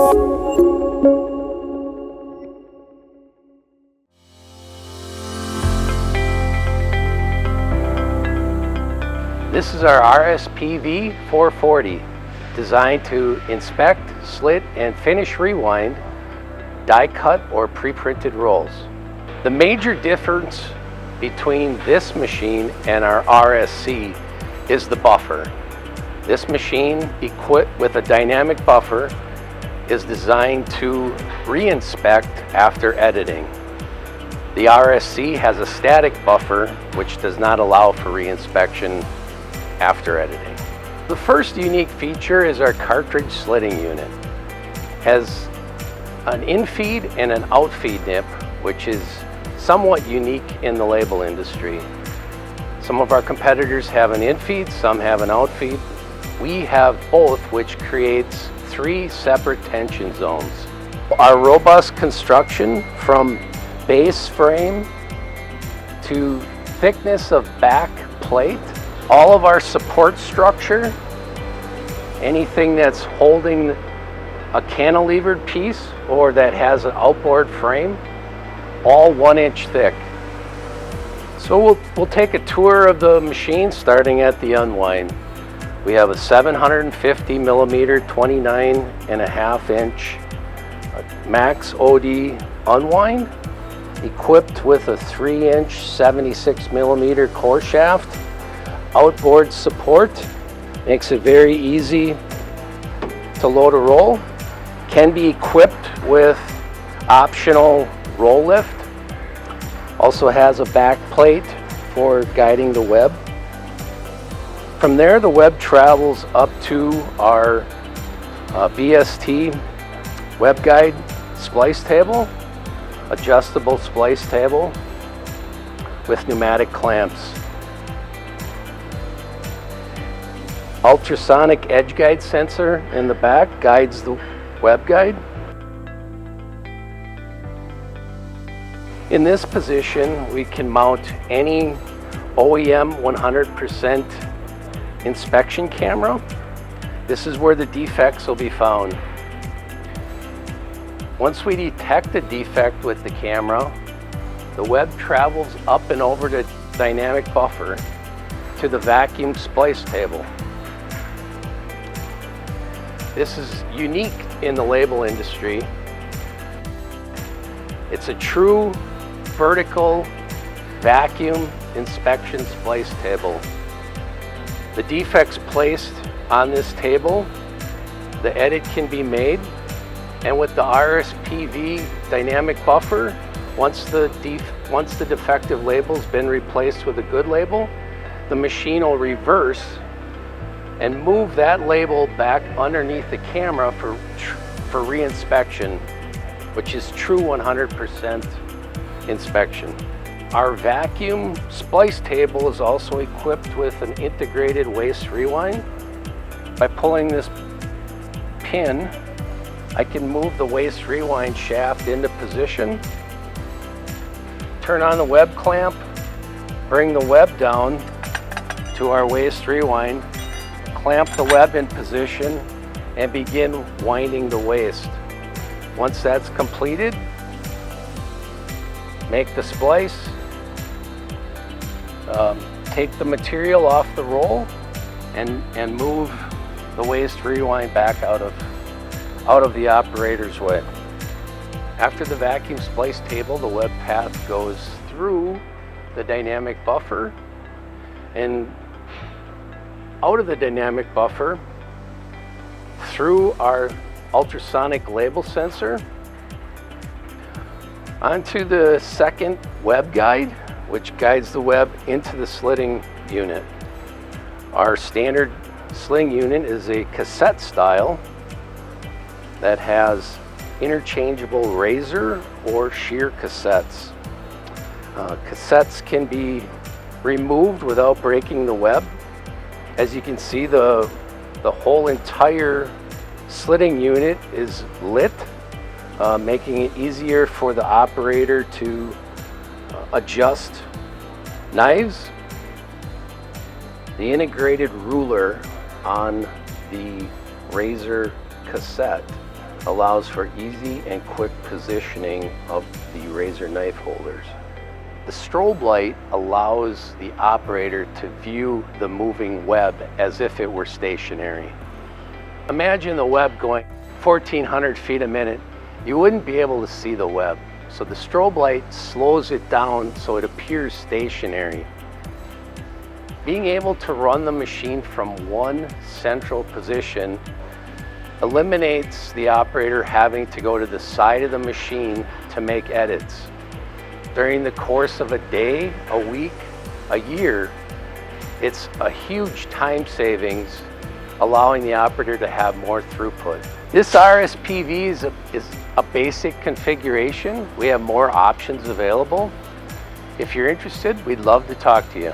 This is our RSP-V 440, designed to inspect, slit, and finish rewind die cut or pre-printed rolls. The major difference between this machine and our RSC is the buffer. This machine, equipped with a dynamic buffer, is designed to re-inspect after editing. The RSC has a static buffer which does not allow for re-inspection after editing. The first unique feature is our cartridge slitting unit. It has an in-feed and an out-feed nip, which is somewhat unique in the label industry. Some of our competitors have an in-feed, some have an out-feed. We have both, which creates 3 separate tension zones. Our robust construction, from base frame to thickness of back plate, all of our support structure, anything that's holding a cantilevered piece or that has an outboard frame, all 1 inch thick. So we'll take a tour of the machine starting at the unwind. We have a 750 millimeter, 29.5 inch max OD unwind, equipped with a 3 inch, 76 millimeter core shaft. Outboard support makes it very easy to load a roll. Can be equipped with optional roll lift. Also has a back plate for guiding the web. From there, the web travels up to our BST web guide splice table, adjustable splice table with pneumatic clamps. Ultrasonic edge guide sensor in the back guides the web guide. In this position, we can mount any OEM 100% inspection camera. This is where the defects will be found. Once we detect a defect with the camera, the web travels up and over the dynamic buffer to the vacuum splice table. This is unique in the label industry. It's a true vertical vacuum inspection splice table. The defects placed on this table, the edit can be made, and with the RSP-V dynamic buffer, once the defective label's been replaced with a good label, the machine will reverse and move that label back underneath the camera for re-inspection, which is true 100% inspection. Our vacuum splice table is also equipped with an integrated waste rewind. By pulling this pin, I can move the waste rewind shaft into position, turn on the web clamp, bring the web down to our waste rewind, clamp the web in position, and begin winding the waste. Once that's completed, make the splice, take the material off the roll, and move the waste rewind back out of the operator's way. After the vacuum splice table, the web path goes through the dynamic buffer and out of the dynamic buffer through our ultrasonic label sensor onto the second web guide, which guides the web into the slitting unit. Our standard slitting unit is a cassette style that has interchangeable razor or shear cassettes. Cassettes can be removed without breaking the web. As you can see, the whole entire slitting unit is lit, making it easier for the operator to adjust knives. The integrated ruler on the razor cassette allows for easy and quick positioning of the razor knife holders. The strobe light allows the operator to view the moving web as if it were stationary. Imagine the web going 1,400 feet a minute. You wouldn't be able to see the web. So the strobe light slows it down so it appears stationary. Being able to run the machine from one central position eliminates the operator having to go to the side of the machine to make edits. During the course of a day, a week, a year, it's a huge time savings, allowing the operator to have more throughput. This RSP-V is a basic configuration. We have more options available. If you're interested, we'd love to talk to you.